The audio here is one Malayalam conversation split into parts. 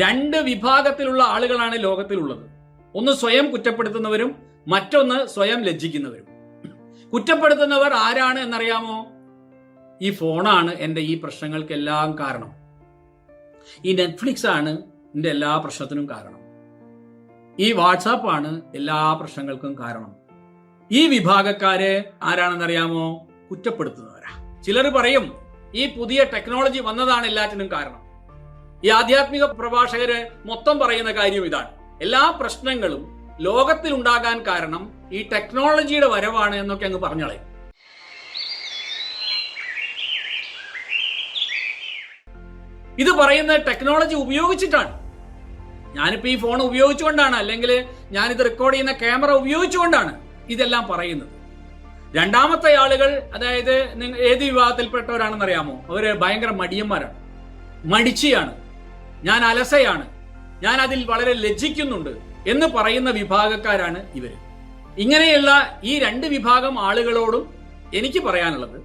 രണ്ട് വിഭാഗത്തിലുള്ള ആളുകളാണ് ലോകത്തിലുള്ളത്. ഒന്ന് സ്വയം കുറ്റപ്പെടുത്തുന്നവരും മറ്റൊന്ന് സ്വയം ലജ്ജിക്കുന്നവരും. കുറ്റപ്പെടുത്തുന്നവർ ആരാണ് എന്നറിയാമോ? ഈ ഫോണാണ് എൻ്റെ ഈ പ്രശ്നങ്ങൾക്കെല്ലാം കാരണം, ഈ നെറ്റ്ഫ്ലിക്സ് ആണ് എൻ്റെ എല്ലാ പ്രശ്നത്തിനും കാരണം, ഈ വാട്സാപ്പാണ് എല്ലാ പ്രശ്നങ്ങൾക്കും കാരണം. ഈ വിഭാഗക്കാര് ആരാണെന്നറിയാമോ? കുറ്റപ്പെടുത്തുന്നവരാ. ചിലർ പറയും ഈ പുതിയ ടെക്നോളജി വന്നതാണ് എല്ലാറ്റിനും കാരണം. ഈ ആധ്യാത്മിക പ്രഭാഷകര് മൊത്തം പറയുന്ന കാര്യം ഇതാണ്: എല്ലാ പ്രശ്നങ്ങളും ലോകത്തിൽ ഉണ്ടാകാൻ കാരണം ഈ ടെക്നോളജിയുടെ വരവാണ് എന്നൊക്കെ അങ്ങ് പറഞ്ഞളെ. ഇത് പറയുന്നത് ടെക്നോളജി ഉപയോഗിച്ചിട്ടാണ്. ഞാനിപ്പോ ഈ ഫോൺ ഉപയോഗിച്ചുകൊണ്ടാണ്, അല്ലെങ്കിൽ ഞാനിത് റെക്കോർഡ് ചെയ്യുന്ന ക്യാമറ ഉപയോഗിച്ചുകൊണ്ടാണ് ഇതെല്ലാം പറയുന്നത്. രണ്ടാമത്തെ ആളുകൾ, അതായത് ഏത് വിഭാഗത്തിൽപ്പെട്ടവരാണെന്ന് അറിയാമോ? അവര് ഭയങ്കര മടിയന്മാരാണ്, മടിച്ചിയാണ്, ഞാൻ അലസയാണ്, ഞാൻ അതിൽ വളരെ ലജ്ജിക്കുന്നുണ്ട് എന്ന് പറയുന്ന വിഭാഗക്കാരാണ് ഇവര്. ഇങ്ങനെയുള്ള ഈ രണ്ട് വിഭാഗം ആളുകളോടും എനിക്ക് പറയാനുള്ളത്,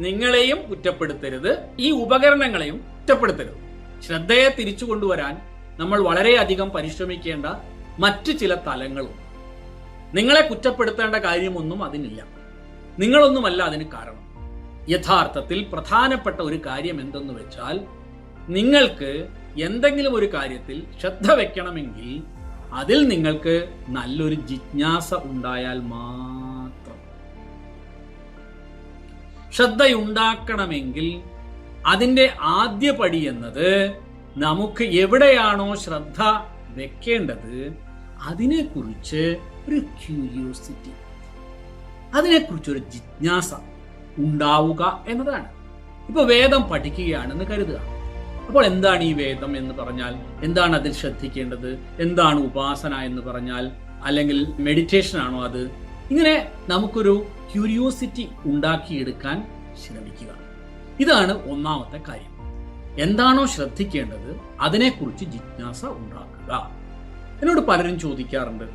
നിങ്ങളെയും കുറ്റപ്പെടുത്തരുത്, ഈ ഉപകരണങ്ങളെയും കുറ്റപ്പെടുത്തരുത്. ശ്രദ്ധയെ തിരിച്ചു കൊണ്ടുവരാൻ നമ്മൾ വളരെയധികം പരിശ്രമിക്കേണ്ട മറ്റു ചില തലങ്ങളും. നിങ്ങളെ കുറ്റപ്പെടുത്തേണ്ട കാര്യമൊന്നും അതിനില്ല, നിങ്ങളൊന്നുമല്ല അതിന് കാരണം. യഥാർത്ഥത്തിൽ പ്രധാനപ്പെട്ട ഒരു കാര്യം എന്തെന്ന് വെച്ചാൽ, നിങ്ങൾക്ക് എന്തെങ്കിലും ഒരു കാര്യത്തിൽ ശ്രദ്ധ വെക്കണമെങ്കിൽ അതിൽ നിങ്ങൾക്ക് നല്ലൊരു ജിജ്ഞാസ ഉണ്ടായാൽ മാത്രം. ശ്രദ്ധയുണ്ടാക്കണമെങ്കിൽ അതിൻ്റെ ആദ്യ പടി എന്നത് നമുക്ക് എവിടെയാണോ ശ്രദ്ധ വെക്കേണ്ടത് അതിനെക്കുറിച്ച് ഒരു ക്യൂരിയോസിറ്റി, അതിനെക്കുറിച്ചൊരു ജിജ്ഞാസ ഉണ്ടാവുക എന്നതാണ്. ഇപ്പൊ വേദം പഠിക്കുകയാണെന്ന് കരുതുക. അപ്പോൾ എന്താണ് ഈ വേദം എന്ന് പറഞ്ഞാൽ? എന്താണ് അതിൽ ശ്രദ്ധിക്കേണ്ടത്? എന്താണ് ഉപാസന എന്ന് പറഞ്ഞാൽ? അല്ലെങ്കിൽ മെഡിറ്റേഷൻ ആണോ അത്? ഇങ്ങനെ നമുക്കൊരു ക്യൂരിയോസിറ്റി ഉണ്ടാക്കിയെടുക്കാൻ ശ്രമിക്കുക. ഇതാണ് ഒന്നാമത്തെ കാര്യം. എന്താണോ ശ്രദ്ധിക്കേണ്ടത് അതിനെക്കുറിച്ച് ജിജ്ഞാസ ഉണ്ടാക്കുക. എന്നോട് പലരും ചോദിക്കാറുണ്ട്,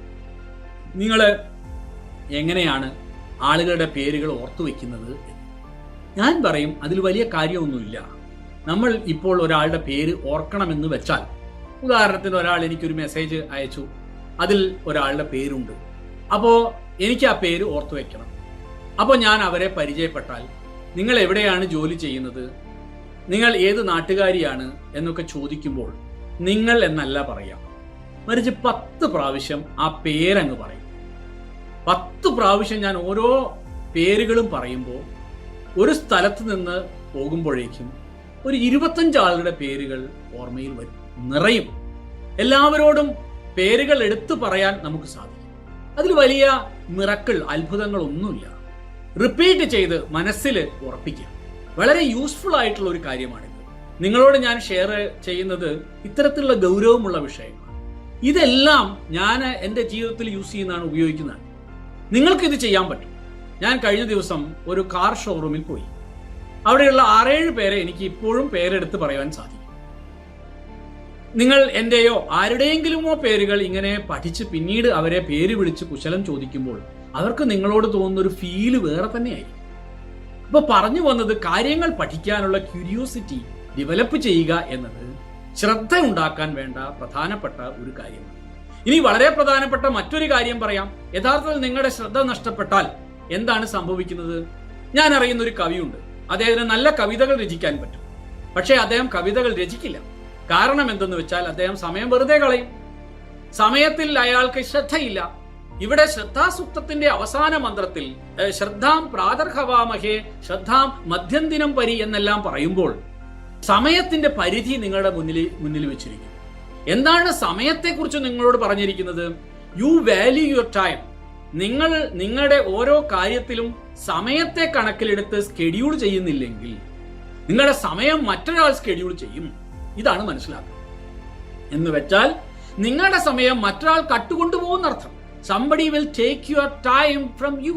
നിങ്ങൾ എങ്ങനെയാണ് ആളുകളുടെ പേരുകൾ ഓർത്തു വെക്കുന്നത്? ഞാൻ പറയും, അതിൽ വലിയ കാര്യമൊന്നുമില്ല. നമ്മൾ ഇപ്പോൾ ഒരാളുടെ പേര് ഓർക്കണമെന്ന് വെച്ചാൽ, ഉദാഹരണത്തിന് ഒരാൾ എനിക്കൊരു മെസ്സേജ് അയച്ചു, അതിൽ ഒരാളുടെ പേരുണ്ട്, അപ്പോൾ എനിക്ക് ആ പേര് ഓർത്തു വെക്കണം. അപ്പോൾ ഞാൻ അവരെ പരിചയപ്പെട്ടാൽ, നിങ്ങൾ എവിടെയാണ് ജോലി ചെയ്യുന്നത്, നിങ്ങൾ ഏത് നാട്ടുകാരിയാണ് എന്നൊക്കെ ചോദിക്കുമ്പോൾ നിങ്ങൾ എന്നല്ല പറയാം, മറിച്ച് 10 പ്രാവശ്യം ആ പേരങ്ങ് പറയും. 10 പ്രാവശ്യം ഞാൻ ഓരോ പേരുകളും പറയുമ്പോൾ ഒരു സ്ഥലത്ത് നിന്ന് പോകുമ്പോഴേക്കും ഒരു 25 ആളുടെ പേരുകൾ ഓർമ്മയിൽ വരും, നിറയും. എല്ലാവരോടും പേരുകൾ എടുത്തു പറയാൻ നമുക്ക് സാധിക്കും. അതിൽ വലിയ മിറക്കിൾ, അത്ഭുതങ്ങളൊന്നുമില്ല. റിപ്പീറ്റ് ചെയ്ത് മനസ്സിൽ ഉറപ്പിക്കുക. വളരെ യൂസ്ഫുൾ ആയിട്ടുള്ള ഒരു കാര്യമാണിത്. നിങ്ങളോട് ഞാൻ ഷെയർ ചെയ്യുന്നത് ഇത്തരത്തിലുള്ള ഗൗരവമുള്ള വിഷയങ്ങളാണ്. ഇതെല്ലാം ഞാൻ എൻ്റെ ജീവിതത്തിൽ യൂസ് ചെയ്യുന്നതാണ്, ഉപയോഗിക്കുന്നതാണ്. നിങ്ങൾക്കിത് ചെയ്യാൻ പറ്റും. ഞാൻ കഴിഞ്ഞ ദിവസം ഒരു കാർ ഷോറൂമിൽ പോയി. അവിടെയുള്ള 6-7 പേരെ എനിക്ക് ഇപ്പോഴും പേരെടുത്ത് പറയാൻ സാധിക്കും. നിങ്ങൾ എന്റെയോ ആരുടെയെങ്കിലുമോ പേരുകൾ ഇങ്ങനെ പഠിച്ച് പിന്നീട് അവരെ പേര് വിളിച്ച് കുശലം ചോദിക്കുമ്പോൾ അവർക്ക് നിങ്ങളോട് തോന്നുന്ന ഒരു ഫീല് വേറെ തന്നെയായിരിക്കും. അപ്പൊ പറഞ്ഞു വന്നത്, കാര്യങ്ങൾ പഠിക്കാനുള്ള ക്യൂരിയോസിറ്റി ഡെവലപ്പ് ചെയ്യുക എന്നത് ശ്രദ്ധ ഉണ്ടാക്കാൻ വേണ്ട പ്രധാനപ്പെട്ട ഒരു കാര്യമാണ്. ഇനി വളരെ പ്രധാനപ്പെട്ട മറ്റൊരു കാര്യം പറയാം. യഥാർത്ഥത്തിൽ നിങ്ങളുടെ ശ്രദ്ധ നഷ്ടപ്പെട്ടാൽ എന്താണ് സംഭവിക്കുന്നത്? ഞാൻ അറിയുന്ന ഒരു കവിയുണ്ട്. അദ്ദേഹത്തിന് നല്ല കവിതകൾ രചിക്കാൻ പറ്റും. പക്ഷേ അദ്ദേഹം കവിതകൾ രചിക്കില്ല. കാരണം എന്തെന്ന് വെച്ചാൽ അദ്ദേഹം സമയം വെറുതെ കളയും. സമയത്തിൽ അയാൾക്ക് ശ്രദ്ധയില്ല. ഇവിടെ ശ്രദ്ധാസുക്തത്തിന്റെ അവസാന മന്ത്രത്തിൽ ശ്രദ്ധാം പ്രാതർഹവാമഹേ ശ്രദ്ധാം മധ്യന്തിനം പരി എന്നെല്ലാം പറയുമ്പോൾ സമയത്തിന്റെ പരിധി നിങ്ങളുടെ മുന്നിൽ വെച്ചിരിക്കും. എന്താണ് സമയത്തെക്കുറിച്ച് നിങ്ങളോട് പറഞ്ഞിരിക്കുന്നത്? You value your time. നിങ്ങൾ നിങ്ങളുടെ ഓരോ കാര്യത്തിലും സമയത്തെ കണക്കിലെടുത്ത് സ്കെഡ്യൂൾ ചെയ്യുന്നില്ലെങ്കിൽ നിങ്ങളുടെ സമയം മറ്റൊരാൾ സ്കെഡ്യൂൾ ചെയ്യും. ഇതാണ് മനസ്സിലാക്കുക. എന്ന് വെച്ചാൽ നിങ്ങളുടെ സമയം മറ്റൊരാൾ കട്ടുകൊണ്ടുപോകുന്ന അർത്ഥം. Somebody will take your time from you.